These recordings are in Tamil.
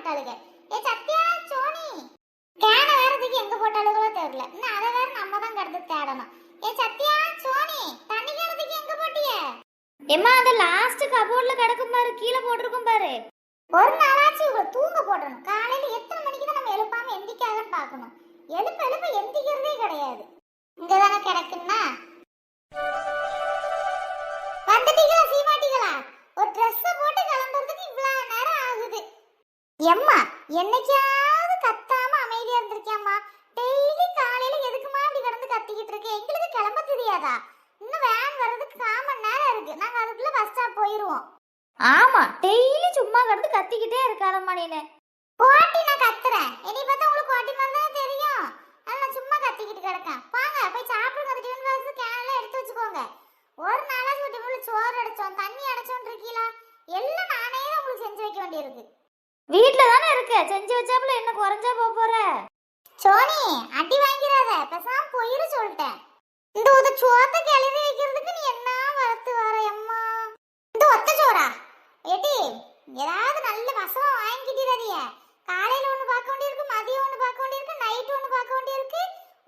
மாட்டாளுங்க. ஏ சத்யா, சோனி கேன வேறதுக்கு எங்க போட்டாளுகளோ தெரியல. இன்னும் அதை வேற நம்ம தான் கடந்து தேடணும். ஏ சத்யா, சோனி தண்ணி கேனதுக்கு எங்க போட்டிய? எம்மா அந்த லாஸ்ட் கபோர்ட்ல கிடக்கும் பாரு, கீழே போட்டிருக்கும் பாரு. ஒரு நாளாச்சு இவளை தூங்க போடணும். காலையில எத்தனை மணிக்கு தான் நம்ம எழுப்பாம எந்திக்காகன்னு பார்க்கணும். எழுப்ப எந்திக்கிறதே கிடையாது. இங்கதானே கிடக்குன்னா வந்துட்டீங்களா சீமாட்டிகளா? ஒரு ட்ரெஸ் போட்டு கிளம்புறதுக்கு இவ்வளவு நேரம் ஆகுது. எம்மா என்னைக்காவது கத்தாம அமைதியா இருந்திருக்கியாம்மா? டெய்லி காலையில எதுக்குமா இப்படி கிடந்து கத்திக்கிட்டு இருக்கு? எங்களுக்கு கிளம்ப தெரியாதா? இன்னும் வேன் வர்றதுக்கு 1/4 மணி நேரம் இருக்கு. நாங்க அதுக்குள்ள பஸ் ஸ்டாப் போயிருவோம். ஆமா, டெய்லி சும்மா கிடந்து கத்திக்கிட்டே இருக்காதம்மா நீனு. கோட்டி நான் கத்துறேன். என்னை பார்த்தா உங்களுக்கு கோட்டி மாதிரி தானே தெரியும். நான் சும்மா கத்திக்கிட்டு கிடக்கேன். வாங்க போய் சாப்பிடுங்க. அந்த டிஃபன் பாக்ஸ் கேன்ல எடுத்து வச்சுக்கோங்க. ஒரு நாளாச்சு ஒரு டிஃபன்ல சோறு அடைச்சோம், தண்ணி அடைச்சோன்னு இருக்கீங்களா? எல்லாம் நானே தான் உங்களுக்கு செஞ்சு வைக்க வேண்டியிருக்கு. வீட்ல தானே இருக்க, செஞ்சு வச்சாப்புல என்ன குறைஞ்சா போற? சோனி அடி வாங்கிறாத, பேசாம போயிரு சொல்லிட்டேன். இந்த ஒரு சோத்துக்கு எழுதி வைக்கிறதுக்கு நீ என்ன வரத்து வர அம்மா? இந்த ஒத்த சோறா ஏடி? ஏதாவது நல்ல வசமா வாங்கிட்டிராதிய. காலையில ஒண்ணு பார்க்க வேண்டியிருக்கு, மதியம் ஒண்ணு பார்க்க வேண்டியிருக்கு, நைட் ஒண்ணு பார்க்க வேண்டியிருக்கு.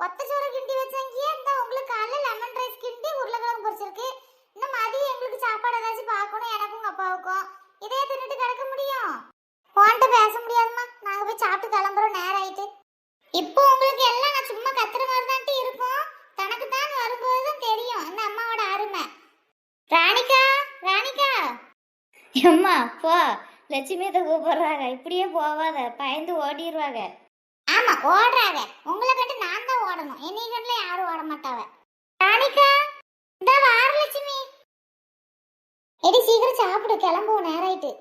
ஒத்த சோறு கிண்டி வச்சங்கியே இந்த உங்களுக்கு காலையில லெமன் ரைஸ் கிண்டி உருளைக்கிழங்கு பொரிச்சிருக்கு. இன்னும் மதியம் எங்களுக்கு சாப்பாடு ஏதாச்சும் பார்க்கணும், எனக்கும் உங்க அப்பாவுக்கும். இதே தின்னுட்டு கிடக்க முடியும்? போன்ட்ட பேச முடியாதுமா. நாங்க போய் சாப்பிட்டு கிளம்புறோம், நேரம் ஆயிட்டு. இப்போ உங்களுக்கு எல்லாம் நான் சும்மா கத்துற மாதிரி தான் இருக்கும். தனக்கு தான் வரும்போது தான் தெரியும் இந்த அம்மாவோட அருமை. ராணிகா, ராணிகா அம்மா போ. லட்சுமியத்தை கூப்பிடுறாங்க. இப்படியே போவாத, பயந்து ஓடிடுவாங்க. ஆமா ஓடுறாங்க. உங்களை கண்டு நான் தான் ஓடணும். என்னை கண்டுல யாரும் ஓட மாட்டாவ. ராணிகா இந்த வார லட்சுமி. எடி சீக்கிரம் சாப்பிடு, கிளம்புவோம், நேரம் ஆயிட்டு.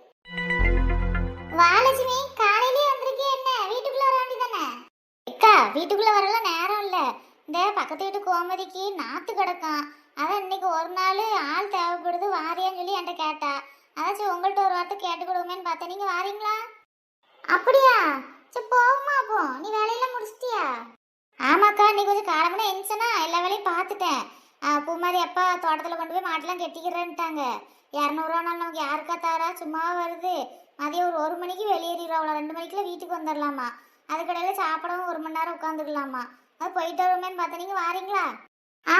வா லட்சுமி, காலையிலேயே வந்திருக்கே. என்ன வீட்டுக்குள்ள வர வேண்டியதானே? அக்கா வீட்டுக்குள்ள வரலாம் நேரம் இல்ல. இந்த பக்கத்து வீட்டு கோமதிக்கு நாத்து கிடக்கும். அதான் இன்னைக்கு ஒரு நாள் ஆள் தேவைப்படுது, வாரியான்னு சொல்லி என்கிட்ட கேட்டா. அதாச்சும் உங்கள்கிட்ட ஒரு வார்த்தை கேட்டு கொடுங்கன்னு பார்த்தேன். நீங்க வாரீங்களா? அப்படியா? சரி போகுமா? அப்போ நீ வேலையெல்லாம் முடிச்சிட்டியா? ஆமாக்கா, நீ கொஞ்சம் காலமுன்னா எரிச்சனா எல்லா வேலையும் பார்த்துட்டேன். பூமாரி அப்பா தோட்டத்தில் கொண்டு போய் மாட்டெல்லாம் கெட்டிக்கிறேன்ட்டாங்க. 200 நாள் நமக்கு யாருக்கா தாரா? சும்மாவா வருது? மதியம் ஒரு 1 மணிக்கு வெளியேறிடுவோம். அவ்வளோ 2 மணிக்குள்ள வீட்டுக்கு வந்துடலாமா? அதுக்கடையில் சாப்பிடவும் 1 மணி நேரம் உட்காந்துக்கலாமா? அது போயிட்டு வருமேன்னு பார்த்தேன். நீங்கள் வாரீங்களா?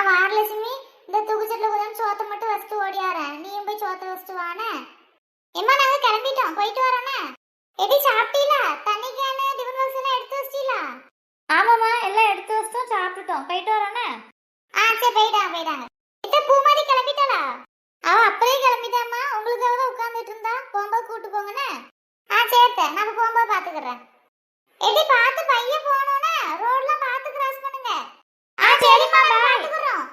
வாரலட்சுமி, இந்த தூக்குச்சட்டில் கொஞ்சம் சோத்தை மட்டும் வச்சுட்டு ஓடியாரேன். நீயும் போய் சோத்தை வச்சுட்டு வானே. எம்மா நாங்கள் கிளம்பிட்டோம், போயிட்டு வரோண்ணே. எப்படி சாப்பிட்டீங்களா? தண்ணி கேனு டிஃபன் பாக்ஸ் எல்லாம் எடுத்து வச்சிட்டீங்களா? ஆமாம்மா, எல்லாம் எடுத்து வச்சிட்டோம், சாப்பிட்டுட்டோம், போயிட்டு வரோண்ணே. சரி போயிட்டாங்க. இத்த பூமாரி கிளம்பிட்டாளா? அப்பவே கிளம்பிட்டாம்மா. உங்களுக்காக தான் உட்காந்துட்டு இருந்தா. போகும்போது கூட்டு போங்கண்ணே. சரி, நான் போகும்போது பார்த்துக்கிறேன். எப்படி பார்த்து பையன் போனோன்னே ரோட்லாம் பார்த்து கிராஸ் பண்ணுங்க. சரிம்மா, பார்த்துக்கிறோம்.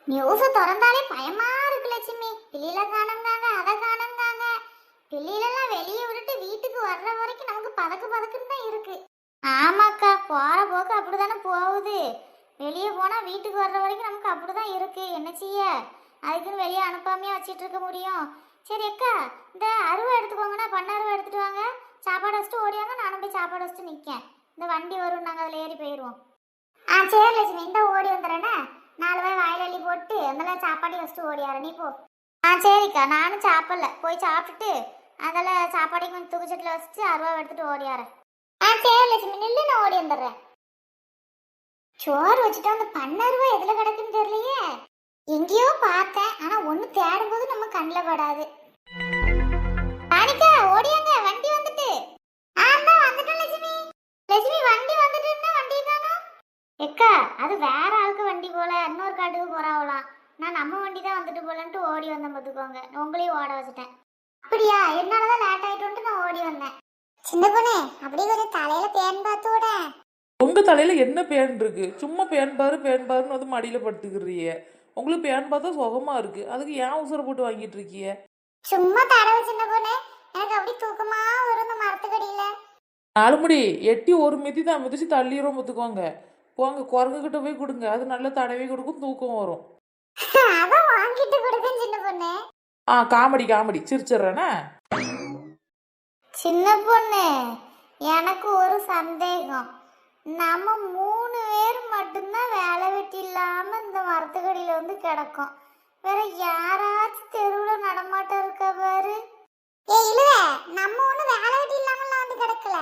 நியூஸை திறந்தாலே பயமா இருக்கு லட்சுமி. பிள்ளையில காணுங்காங்க, அதை காணுங்காங்க. பிள்ளைகளெல்லாம் வெளியே விட்டுட்டு வீட்டுக்கு வர்ற வரைக்கும் நமக்கு பதக்குன்னு தான் இருக்கு. ஆமாக்கா, போற போக்கு அப்படிதானே போகுது. வெளியே போனா வீட்டுக்கு வர்ற வரைக்கும் நமக்கு அப்படிதான் இருக்கு. என்ன செய்ய? அதுக்குன்னு வெளியே அனுப்பாமையா வச்சிட்டு இருக்க முடியும்? சரி அக்கா, இந்த அருவா எடுத்துக்கோங்கண்ணா. பண்ண அருவா எடுத்துட்டு வாங்க. சாப்பாடு வச்சுட்டு ஓடியாங்க. நானும் போய் சாப்பாடு வச்சுட்டு நிற்கேன். இந்த வண்டி வரும், நாங்கள் அதில் ஏறி போயிடுவோம். சரி லட்சுமி, இந்த ஓடி வந்துடுறேண்ணே. 4 பேர் வாயில் அள்ளி போட்டு அதெல்லாம் சாப்பாடி வச்சுட்டு ஓடியார. நீ போ. சரிக்கா, நானும் சாப்பிடல. போய் சாப்பிட்டுட்டு அதெல்லாம் சாப்பாடையும் கொஞ்சம் தூக்குச்சட்டில் வச்சுட்டு அருவா எடுத்துட்டு ஓடியாரேன். சரி லட்சுமி, நில்லு, நான் ஓடி வந்துடுறேன். சோறு வச்சுட்டு அந்த பண்ணருவா எதுல கிடக்குன்னு தெரியலையே. எங்கேயோ பார்த்தேன், ஆனா ஒண்ணு தேடும் போது நம்ம கண்ணில் படாது. ராணிகா ஓடியாங்க, வண்டி வந்துட்டு. வந்துட்டோம் லட்சுமி. லட்சுமி வண்டி வந்துட்டுன்னா வண்டி காணோம். எக்கா அது வேற ஆளுக்கு வண்டி போல, இன்னொரு காட்டுக்கு போறாவலாம். நான் நம்ம வண்டி தான் வந்துட்டு போலன்ட்டு ஓடி வந்தேன் பார்த்துக்கோங்க. உங்களையும் ஓட வச்சுட்டேன். அப்படியா? என்னாலதான் லேட் ஆயிட்டு நான் ஓடி வந்தேன். சின்ன பொண்ணே, அப்படியே கொஞ்சம் தலையில பேன் பார்த்து விட. உங்க தலையில என்ன பேன் இருக்கு? சும்மா பேன் பாருன்னு வந்து மடியில படுத்துக்கிறிய. உங்களுக்கு பேன் பார்த்தா சுகமா இருக்கு, அதுக்கு ஏன் உசுர போட்டு வாங்கிட்டு இருக்கிய? சும்மா தடவை சின்ன பொண்ணே, எனக்கு அப்படி தூக்கமா வரும் இந்த மரத்துக்கடியில. 4 முடி எட்டி ஒரு மிதி தான் மிதிச்சு தள்ளிடுறோம் பார்த்துக்கோங்க. போங்க, குரங்கு கிட்ட போய் கொடுங்க, அது நல்ல தடவை கொடுக்கும், தூக்கம் வரும். அதான் வாங்கிட்டு கொடுப்பேன் சின்ன பொண்ணு. காமெடி சிரிச்சிடுறேனே. சின்ன பொண்ணு, எனக்கு ஒரு சந்தேகம். நம்ம 3 பேர் மட்டும்தான் வேலை வெட்டி இல்லாம இந்த மரத்துக்கடியில வந்து கிடக்கும். வேற யாராச்சும் தெருவுல நடமாட்டம் இருக்க பாரு. நம்ம ஒண்ணு வேலை வெட்டி இல்லாம வந்து கிடக்கல.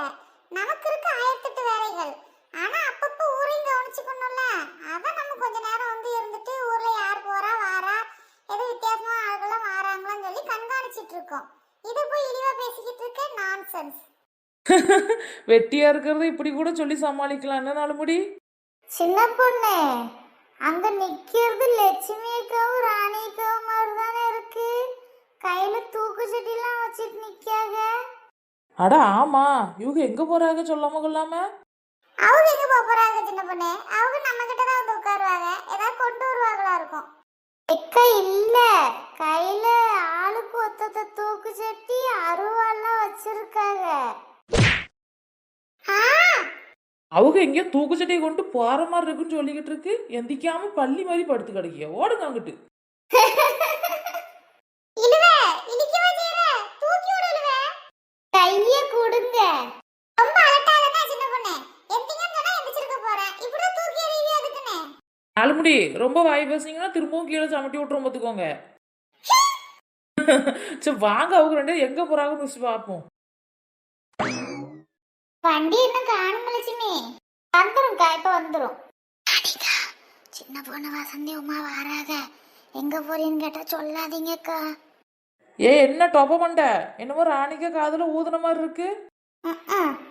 நான்சென்ஸ். வெட்டியா இருக்கிறது இப்படி கூட சொல்லி சமாளிக்கலாம் என்ன நாலுமுடி. சின்ன பொண்ணு, அங்க நிக்கிறது லட்சுமிக்காவும் ராணிக்காவும் மாதிரி தானே இருக்கு. கையில தூக்கு சட்டிலாம் வச்சுட்டு நிக்காங்க. அட ஆமா, இவங்க எங்க போறாங்க சொல்லாம கொள்ளாம. அவங்க எங்க போறாங்க சின்ன பொண்ணு? அவங்க நம்ம கிட்ட தான் வந்து உட்காருவாங்க. ஏதாவது கொண்டு வருவாங்களா இருக்கும். எக்க இல்ல, கையில ஆளுக்கு ஒத்த தூக்கு சட்டி அருவாள்லாம் வச்சிருக்காங்க. ஆ, அவங்க எங்கேயோ தூக்குச்சட்டியை கொண்டு போற மாதிரி இருக்குன்னு சொல்லிக்கிட்டு இருக்கு. எந்திக்காம பள்ளி மாதிரி படுத்து கிடைக்க ஓடுங்க அங்கிட்டு. இழுவ, இழுக்கவா செய்யற? தூக்கி விடு இழுவ. கைய கொடுங்க. ரொம்ப அலட்டாதடா சின்ன பொண்ணு. எந்திங்கன்னு சொன்னா எந்திச்சிருக்க போறேன். இப்படி தூக்கி எறியவே அதுக்குனே. நாலுமுடி ரொம்ப வாய் பேசுனீங்கன்னா திரும்பவும் கீழே சமட்டி விட்டுரும் பார்த்துக்கோங்க. சரி வாங்க, அவங்க ரெண்டு பேரும் எங்க போறாங்கன்னு வச்சு பார்ப்போம். வண்டி இன்னும் காணும் லட்சுமி. வந்துரும்க்கா, இப்ப வந்துரும். அடிக்கா, சின்ன பொண்ணு வசந்தி உமா வராத. எங்க போறீன்னு கேட்டா சொல்லாதீங்கக்கா. என்ன டொப்ப மண்டை, என்னமோ ராணிக்க காதுல ஊதுன மாதிரி இருக்கு.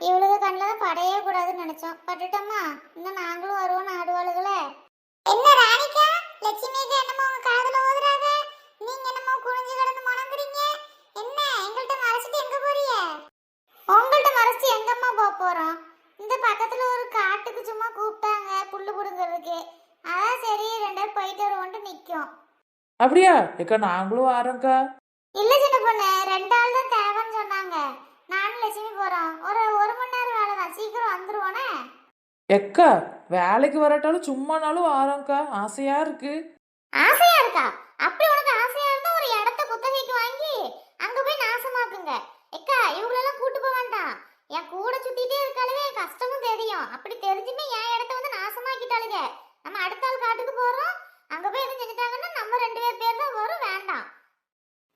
இவளுக்கு கண்ணில் படையே கூடாதுன்னு நினைச்சோம். பட்டுட்டோமா? இன்னும் நாங்களும் வருவோம் ஆடுவாளுகளே. என்ன ராணிக்கா, லட்சுமிக்கு என்னமோ உங்க காதுல ஊதுறாங்க. நீங்க என்னமோ குனிஞ்சு கிடந்து முணங்குறீங்க. என்ன எங்கள்கிட்ட மறைச்சிட்டு எங்க போறீங்க? உங்கள்கிட்ட மறைச்சு எங்கம்மா போக போறோம்? இந்த பக்கத்துல ஒரு காட்டுக்கு சும்மா கூப்பிட்டாங்க புல்லு புடுங்கிறதுக்கு. அதான் சரி ரெண்டு பேரும் போயிட்டு வருவோன்ட்டு நிற்கும். அப்படியா ஏக்கா, நாங்களும் வரோம்க்கா. இல்ல சின்ன பொண்ணு, 2 ஆள் தான் தேவைன்னு சொன்னாங்க. நானும் லட்சுமி போறோம். ஒரு மணி நேரம் வேலை தான், சீக்கிரம் வந்துருவோனே. எக்கா வேலைக்கு வரட்டாலும் சும்மானாலும் வரோம்க்கா, ஆசையா இருக்கு. ஆசையா இருக்கா? அப்படி உனக்கு ஆசையா இருந்தா ஒரு இடத்த குத்தகைக்கு வாங்கி அங்க போய் நாசமாக்குங்க. எக்கா இவங்களெல்லாம் கூட்டு போக வேண்டாம். என் கூட சுத்திட்டே இருக்காளுங்க, கஷ்டமும் தெரியும். அப்படி தெரிஞ்சுமே என் இடத்த வந்து நாசமாக்கிட்டாளுங்க. நம்ம அடுத்த ஆள் காட்டுக்கு போறோம், அங்க போய் எதுவும் செஞ்சுட்டாங்கன்னா நம்ம 2 பேர் தான் வரும். வேண்டாம்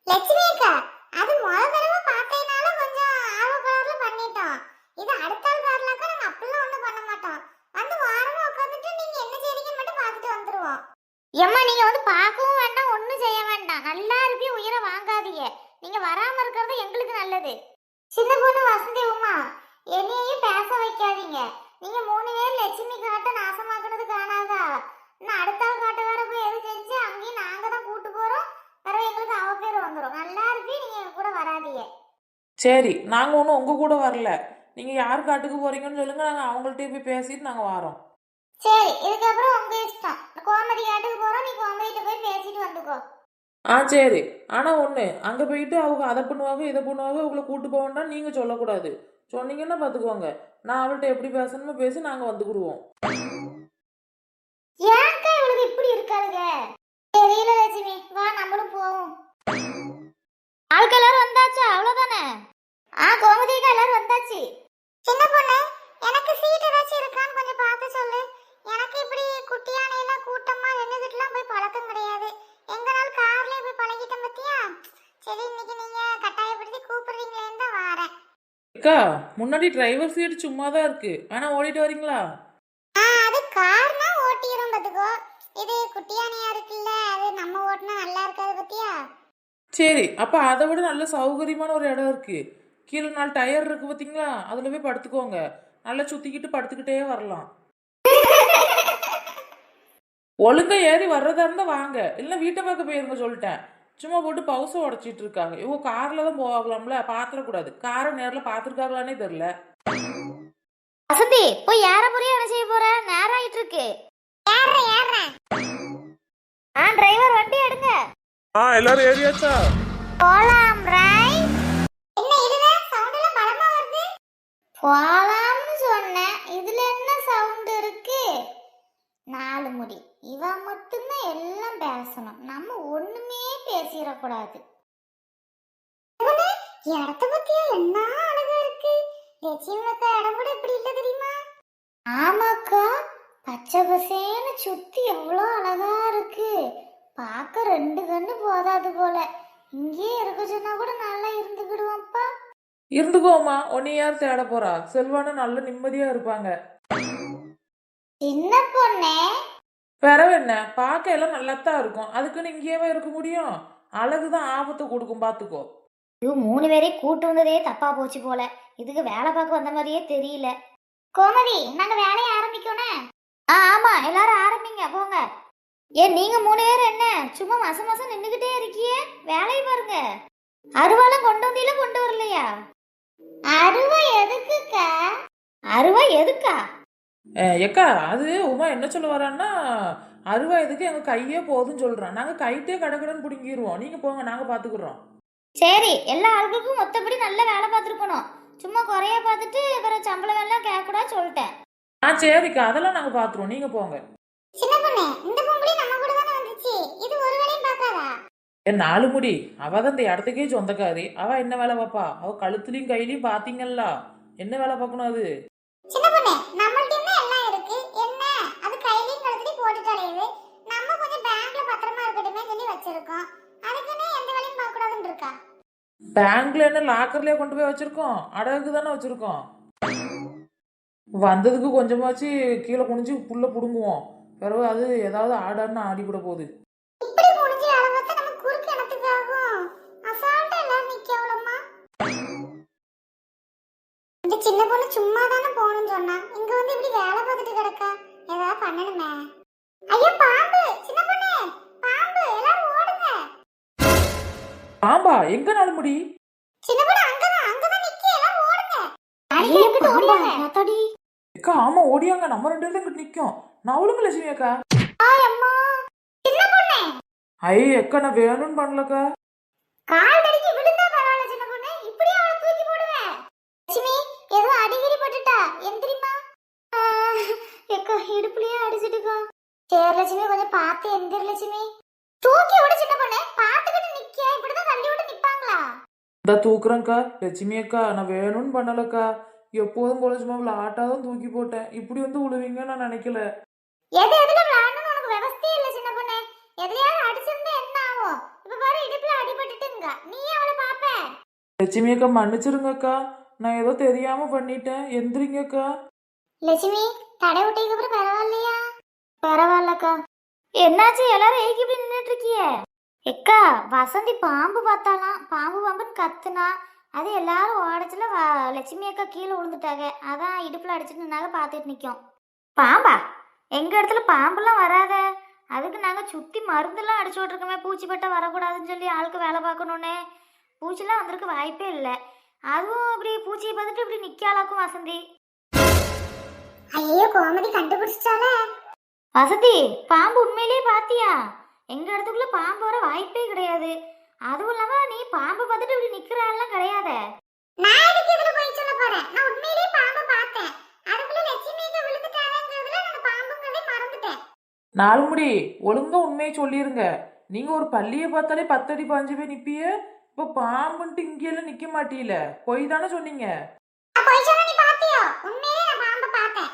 லட்சுமி அக்கா, அது முதல் தடவை பார்த்தேனால கொஞ்சம் ஆர்வப்படல பண்ணிட்டோம். இது அடுத்த ஆள் காரலாக்கா நாங்க அப்படிலாம் ஒண்ணும் பண்ண மாட்டோம். வந்து வாரமா உட்காந்துட்டு நீங்க என்ன செய்றீங்கன்னு மட்டும் பார்த்துட்டு வந்துருவோம். எம்மா நீங்க வந்து பார்க்கவும் வேண்டாம், ஒண்ணும் செய்ய வேண்டாம். நல்லா இருப்பி உயிரை வாங்காதீங்க. நீங்க வராம இருக்கிறது எங்களுக்கு நல்லது. சின்ன பொண்ணு வசந்தி உமா, என்னையும் பேச வைக்காதீங்க. நீங்க 3 பேர் லட்சுமி காட்ட நாசமாக்குனது காணாதா? இன்னும் அடுத்த ஆள் காட்ட வேற போய் எது செஞ்சு அங்கேயும் நாங்க தான் கூட்டு போறோம். வேற எங்களுக்கு அவ பேர் வந்துடும். நல்லா இருப்பி, நீங்க எங்க கூட வராதீங்க. சரி, நாங்க ஒன்றும் உங்க கூட வரல. நீங்க யார் காட்டுக்கு போறீங்கன்னு சொல்லுங்க, நாங்க அவங்கள்ட்ட போய் பேசிட்டு நாங்க வரோம். சரி, இதுக்கப்புறம் உங்க இஷ்டம். கோமதி காட்டுக்கு போறோம், நீ கோமதிட்ட போய் பேசிட்டு வந்துக்கோ. சரி. ஆனா ஒண்ணு, அங்க போயிட்டு அவங்க அதை பண்ணுவாங்க இதை பண்ணுவாங்க உங்களை கூட்டு போக வேண்டாம் நீங்க சொல்லக்கூடாது. சொன்னீங்கன்னா பாத்துக்கோங்க, நான் அவள்கிட்ட எப்படி பேசணுமோ பேசி நாங்க வந்துக்கிடுவோம். ஏன்க்கா இவளுக்கு இப்படி இருக்காளுங்க? தெரியல லட்சுமி, வா நம்மளும் போவோம். ஆட்கள் எல்லாரும் வந்தாச்சா? அவ்வளவுதானே? கோமதிக்கா எல்லாரும் வந்தாச்சு. சின்ன பொண்ணு, எனக்கு சீட் ஏதாச்சும் இருக்கான்னு கொஞ்சம் பார்த்து சொல்லு. எனக்கு இப்படி குட்டியானையெல்லாம் கூட்டமா நின்றுகிட்டுலாம் போய் பழக்கம் கிடையாது. எங்கனாலும் கார்லயே போய் பழகிட்டேன் பத்தியா. சரி, இன்னைக்கு நீங்க கட்டாயப்படுத்தி கூப்பிடுறீங்களேன்னு தான் வாரேன். அக்கா, முன்னாடி டிரைவர் சீட் சும்மா தான் இருக்கு, வேணா ஓடிட்டு வரீங்களா? அது கார்னா ஓட்டிரும் பாத்துக்கோ. இது குட்டியானையா இருக்குல்ல, அது நம்ம ஓட்டினா நல்லா இருக்காது பத்தியா. சரி, அப்ப அதை விட நல்ல சௌகரியமான ஒரு இடம் இருக்கு. கீழே 4 டயர் இருக்கு பாத்தீங்களா, அதுல போய் படுத்துக்கோங்க. நல்லா சுத்திக்கிட்டு படுத்துக்கிட்டே வரலாம். ஒழுங்கா ஏறி வர்றதா இருந்தா வாங்க, இல்ல வீட்டை பார்க்க போயிருங்க சொல்லிட்டேன். சும்மா போட்டு பவுசை உடச்சிட்டு இருக்காங்க. இவங்க கார்ல தான் போகலாம்ல, பாத்திரக்கூடாது. காரை நேர்ல பாத்துருக்காங்களானே தெரியல. வசந்தி, போய் ஏற போறியா? என்ன செய்ய போற? நேரம் ஆயிட்டு இருக்கு. ஏறேன். டிரைவர் வண்டி எடுங்க. எல்லாரும் ஏறியாச்சா? போலாம் ரைட். என்ன இதுல சவுண்ட் எல்லாம் பலமா வருது? போலாம்னு சொன்னேன், இதுல என்ன சவுண்ட் இருக்கு? 4 முடி. இவ மட்டும்தான் எல்லாம் பேசணும், நம்ம ஒண்ணுமே பேசிடக்கூடாது. இடத்த பத்தியா என்ன அழகா இருக்கு. லட்சுமிக்கா இடம் கூட இப்படி இல்ல தெரியுமா? ஆமாக்கா, பச்சை பசேன்னு சுத்தி எவ்வளோ அழகா இருக்கு. பார்க்க 2 கண்ணு போதாது போல. இங்கே இருக்க சொன்னா கூட நல்லா இருந்துக்கிடுவோம்ப்பா. இருந்துக்கோமா, உன்னை யார் தேட போறா? செல்வான நல்ல நிம்மதியா இருப்பாங்க. சின்ன பொண்ணே, பிறவு என்ன, பார்க்க எல்லாம் நல்லாத்தான் இருக்கும். அதுக்குன்னு இங்கேயே இருக்க முடியும்? அழகுதான் ஆபத்தை கொடுக்கும், பாத்துக்கோ. இது 3 பேரையும் கூட்டு வந்ததே தப்பா போச்சு போல. இதுக்கு வேலை பார்க்க வந்த மாதிரியே தெரியல. கோமதி, நாங்க வேலையை ஆரம்பிக்கணும். ஆமா, எல்லாரும் ஆரம்பிங்க போங்க. ஏன் நீங்க 3 பேர் என்ன சும்மா மாசம் மாசம் நின்னுகிட்டே இருக்கியே? வேலையை பாருங்க. அருவாலாம் கொண்டு வந்தீங்களா கொண்டு வரலையா? அருவா எதுக்குக்கா? அருவா எதுக்கா? எக்கா அது உமா என்ன சொல்ல வரான்னா அறுவாயதுக்கு எங்க கையே போதுன்னு சொல்றான். நாங்க கைத்தே கடகடன்னு பிடுங்கிடுவோம். நீங்க போங்க, நாங்க பாத்துக்கிறோம். சரி, எல்லா ஆளுக்கும் மொத்தப்படி நல்ல வேலை பார்த்துருக்கணும். சும்மா குறைய பார்த்துட்டு பிறகு சம்பளம் எல்லாம் கேட்கக்கூடாது சொல்லிட்டேன். சரிக்கா, அதெல்லாம் நாங்க பாத்துருவோம். நீங்க போங்க. சின்ன பொண்ணு, இந்த பொம்பளை நம்ம கூட தானே வந்துச்சு. இது ஒரு வேலையும் பார்க்காதா? என் 4 முடி அவ தான் இந்த இடத்துக்கே சொந்தக்காரி. அவ என்ன வேலை பார்ப்பா? அவ கழுத்துலயும் கையிலயும் பாத்தீங்கல்ல, என்ன வேலை பார்க்கணும் அது? சின்ன பொண்ணு, நம்மள்ட்ட என்ன எல்லாம் இருக்கு? என்ன அது கையிலயும் கழுத்துலயும் போட்டுட்டாலே நம்ம கொஞ்சம் பேங்க்ல பத்திரமா இருக்கட்டுமே சொல்லி வச்சிருக்கோம். அதுக்குன்னு எந்த வேலையும் பார்க்க கூடாதுன்னு இருக்கா? பேங்க்ல என்ன லாக்கர்லயே கொண்டு போய் வச்சிருக்கோம்? அடகுக்கு தானே வச்சிருக்கோம். வந்ததுக்கு கொஞ்சமாச்சு கீழே குனிஞ்சு புல்ல புடுங்குவோம். பிறகு அது ஏதாவது ஆடான்னு ஆடி கூட போகுது. இப்படி முடிஞ்சு வேலை பார்த்தா நம்ம குறுக்கு எனத்துக்காகும். அசால்ட்டா எல்லாரும் நிக்கவளம்மா. இந்த சின்ன பொண்ணு சும்மா தானே போகணும்னு சொன்னா, இங்க வந்து இப்படி வேலை பார்த்துட்டு கிடக்கா. ஏதாவது பண்ணணுமே. ஐயோ பாம்பு! சின்ன பொண்ணு, பாம்பு! எல்லாரும் ஓடுங்க. பாம்பா? எங்க 4 முடி? சின்ன பொண்ணு அங்கதான் நிக்கி, எல்லாரும் ஓடுங்க. ஐயே, பாம்பா, ஏத்தாடி. அக்கா ஆமா, ஓடியாங்க. நம்ம 2 பேரும் இங்கிட்டு நிக்கும். நவளுங்க லட்சுமி அக்கா. அம்மா, சின்ன பொண்ணு. அக்கா நான் வேணும்னு பண்ணலக்கா. கால் தடிக்கி விழுந்தா பரவாயில்ல சின்ன பொண்ணு, இப்படியே அவளை தூக்கி போடுவேன். லட்சுமி, ஏதோ அடிகிரி பட்டுட்டா, எந்திரிமா. எக்கா இடுப்புலயே அடிச்சிட்டுக்கா. சரி லட்சுமி, கொஞ்சம் பார்த்து எந்திரி லட்சுமி. தூக்கி விட சின்ன பொண்ணு, பார்த்துக்கிட்டு நிக்க. இப்படிதான் தள்ளி விட்டு நிப்பாங்களா? இந்த தூக்குறேன்க்கா. லட்சுமி அக்கா நான் வேணும்னு பண்ணலக்கா. எப்போதும் போல சும்மா விளாட்டாதான் தூக்கி போட்டேன். இப்படி வந்து விழுவீங்கன்னு நான் நினைக்கல. எதுல விளையாடணும்னு உனக்கு விவசாயே இல்ல சின்ன பொண்ணு. எதுலயாவது அடிச்சிருந்தா என்ன ஆகும்? இப்ப பாரு, இடுப்புல அடிபட்டுட்டுங்க. நீ அவளை பாப்ப. லட்சுமி அக்கா மன்னிச்சிருங்கக்கா. நான் ஏதோ தெரியாம பண்ணிட்டேன். எந்திரிங்கக்கா. லட்சுமி, தடை விட்டதுக்கு அப்புறம் பரவாயில்லையா? பரவாயில்லக்கா. என்னாச்சு எல்லாரும் ஏகி இப்படி நின்றுட்டு இருக்கியே? எக்கா வசந்தி பாம்பு பார்த்தாலாம். பாம்புன்னு கத்துனா. அது எல்லாரும் ஓடச்சுல லட்சுமி அக்கா கீழே விழுந்துட்டாங்க. அதான் இடுப்புல அடிச்சுட்டு நின்னாக பார்த்துட்டு நிற்கும். பாம்பா? எங்க இடத்துல பாம்புலாம் வராத. அதுக்கு நாங்க சுத்தி மருந்துலாம் அடிச்சு விட்டுருக்கோமே, பூச்சி பட்டா வரக்கூடாதுன்னு சொல்லி ஆளுக்கு வேலை பார்க்கணுன்னே. பூச்சிலாம் வந்திருக்க வாய்ப்பே இல்லை. அதுவும் இப்படி பூச்சியை பார்த்துட்டு இப்படி நிக்காளாக்கும் வசந்தி. ஐயோ கோமதி கண்டுபிடிச்சிட்டாலே. வசந்தி, பாம்பு உண்மையிலேயே பாத்தியா? எங்க இடத்துக்குள்ள பாம்பு வர வாய்ப்பே கிடையாது. அதுவும் இல்லாம நீ பாம்பு பார்த்துட்டு இப்படி நிக்கிற ஆள்லாம் கிடையாதே. நான் எதுக்கு இதுல போய் சொல்ல போறேன்? நான் உண்மையிலேயே பாம்பை பார்த்தேன். அதுக்குள்ள லட்சுமிக்கு விழுந்துட்டாங்கறதுல நான் பாம்புங்கிறதே மறந்துட்டேன். 4 முடி ஒழுங்கா உண்மையை சொல்லிருங்க. நீங்க ஒரு பள்ளியை பார்த்தாலே 10 அடி 15 பேர் நிப்பிய. இப்ப பாம்புன்ட்டு இங்கெல்லாம் நிக்க மாட்டீல. பொய் தானே சொன்னீங்க. நான் போய் சொன்னா நீ பாத்தியோ? உண்மையிலேயே நான் பாம்பை பார்த்தேன்.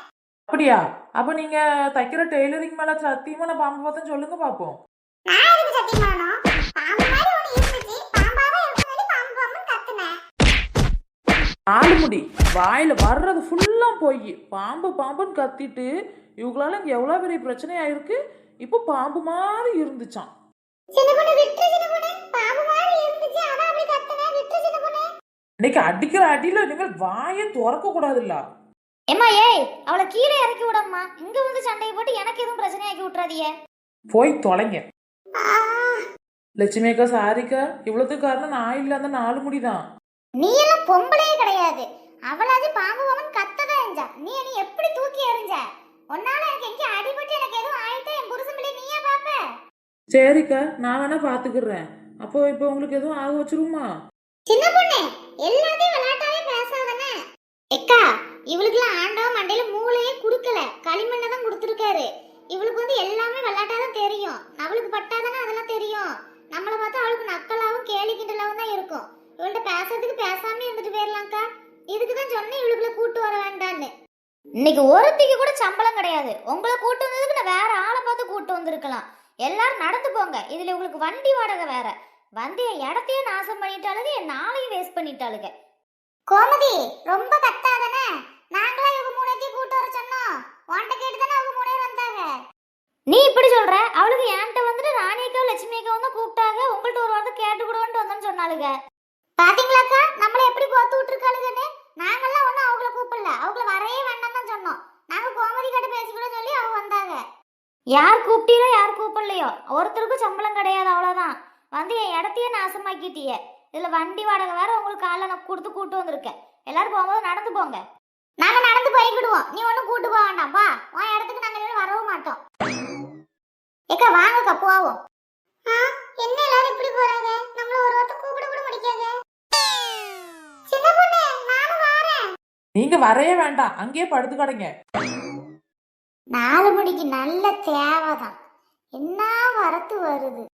அப்படியா? அப்ப நீங்க தைக்கிற டெய்லரிங் மேல சத்தியமா நான் பாம்பு பார்த்தேன்னு சொல்லுங்க பாப்போம். நான் எதுக்கு சத்தியம் பண்ணணும்? பாம்பு மாதிரி ஒண்ணு இருந்துச்சு. பாம்பாவே இருக்கும்போது பாம்பு பாம்புன்னு கத்துனேன். 4 முடி வாயில வர்றது ஃபுல்லா போய் பாம்புன்னு கத்திட்டு இவங்களால இங்க எவ்வளவு பெரிய பிரச்சனை ஆயிருக்கு. இப்போ பாம்பு மாதிரி இருந்துச்சான். சின்ன பொண்ணு விட்டு, சின்ன பொண்ணு பாம்பு மாதிரி இருந்துச்சு. அதான் அப்படி கத்துனேன். விட்டு சின்ன பொண்ணு. இன்னைக்கு அடிக்கிற அடியில நீங்கள் வாயை திறக்க கூடாதுல்ல. ஏம்மா, ஏய் அவளை கீழே இறக்கி விடம்மா. இங்க வந்து சண்டையை போட்டு எனக்கு எதுவும் பிரச்சனை ஆக்கி விட்டுறாதீங்க. போய் தொலைங்க. லட்சுமி அக்கா சாரிக்கா. இவ்வளவுக்கு காரணம் நான் இல்ல, அந்த 4 முடிதான். நீ எல்லாம் பொம்பளையே கிடையாது. அவளாவது பாம்பு பாம்புன்னு கத்ததான் எறிஞ்சா. நீ எப்படி தூக்கி எறிஞ்ச? உன்னால எனக்கு எங்க அடிபட்டு எனக்கு எதுவும் ஆயிட்டா என் புருஷன் பிள்ளை நீயே பாப்ப? சரிக்கா, நான் வேணா பாத்துக்கிறேன். அப்போ இப்போ உங்களுக்கு எதுவும் ஆக வச்சிருமா? சின்ன பொண்ணு, எல்லாத்தையும் விளையாட்டாவே பேசாதானே. எக்கா, இவளுக்குலாம் ஆண்டவன் மண்டையில மூளையே குடுக்கல, களிமண்ணை தான் கொடுத்துருக்காரு. இவளுக்கு வந்து எல்லாமே விளையாட்டாதான் தெரியும். அவளுக்கு பட்டாதானே அதெல்லாம் தெரியும். நம்மளை பார்த்தா அவளுக்கு நக்கலாவும் கேலி கிண்டலாவும் தான் இருக்கும். இவள்கிட்ட பேசுறதுக்கு பேசாம இருந்துட்டு போயிடலாம்க்கா. இதுக்குதான் சொன்னேன் இவளுக்குள்ள கூட்டு வர வேண்டான்னு. இன்னைக்கு ஒருத்திக்கு கூட சம்பளம் கிடையாது. உங்களை கூட்டு வந்ததுக்கு நான் வேற ஆளை பார்த்து கூட்டு வந்திருக்கலாம். எல்லாரும் நடந்து போங்க. இதுல உங்களுக்கு வண்டி வாடகை வேற. வந்து என் இடத்தையே நாசம் பண்ணிட்டாளுங்க, என் நாளையும் வேஸ்ட் பண்ணிட்டாளுங்க. கோமதி, ரொம்ப கத்தாதானே. நாங்களா இவங்க 3 பேரையும் கூட்டு வர சொன்னோம். உன்கிட்ட கேட்டுதானே அவங்க 3 பேர் வந்தாங்க. நீ இப்படி சொல்ற? அவளுக்கு என்கிட்ட வந்துட்டு ராணியக்கா லட்சுமி அக்கா வந்து கூப்பிட்டாங்க. உங்கள்கிட்ட ஒரு வார்த்தை கேட்டு கூடவன்ட்டு வந்தோன்னு சொன்னாளுங்க. பாத்தீங்களாக்கா நம்மள எப்படி கோத்து விட்டுருக்காளுங்கன்னு. நாங்கெல்லாம் ஒண்ணும் அவங்கள கூப்பிடல, அவங்கள வரவே வேண்டாம் தான் சொன்னோம். நாங்க கோமதி கிட்ட பேசிக்கூட சொல்லி அவங்க வந்தாங்க. யார் கூப்பிட்டீரோ யார் கூப்பிடலையோ ஒருத்தருக்கும் சம்பளம் கிடையாது, அவ்வளோதான். வந்து என் இடத்தையே நாசமாக்கிட்டியே. இதில் வண்டி வாடகை வேற உங்களுக்கு காலைல நான் கொடுத்து கூட்டு வந்திருக்கேன். எல்லாரும் போகும்போது நடந்து போங்க. நாங்க நடந்து போய்க்கிடுவோம், நீ ஒண்ணும் கூட்டு போக வேண்டாம்ப்பா. உன் இடத்துக்கு நாங்க இனிமே வரவும் மாட்டோம். ஏக்கா வாங்கக்கா போவோம். என்ன எல்லாரும் இப்படி போறாங்க? நம்மள ஒரு வார்த்தை கூப்பிட கூட முடிக்காங்க. சின்ன பொண்ணு நானும் வரேன். நீங்க வரையே வேண்டாம், அங்கேயே படுத்து கிடங்க. 4 மணிக்கு நல்ல தேவைதான். என்ன வரத்து வருது.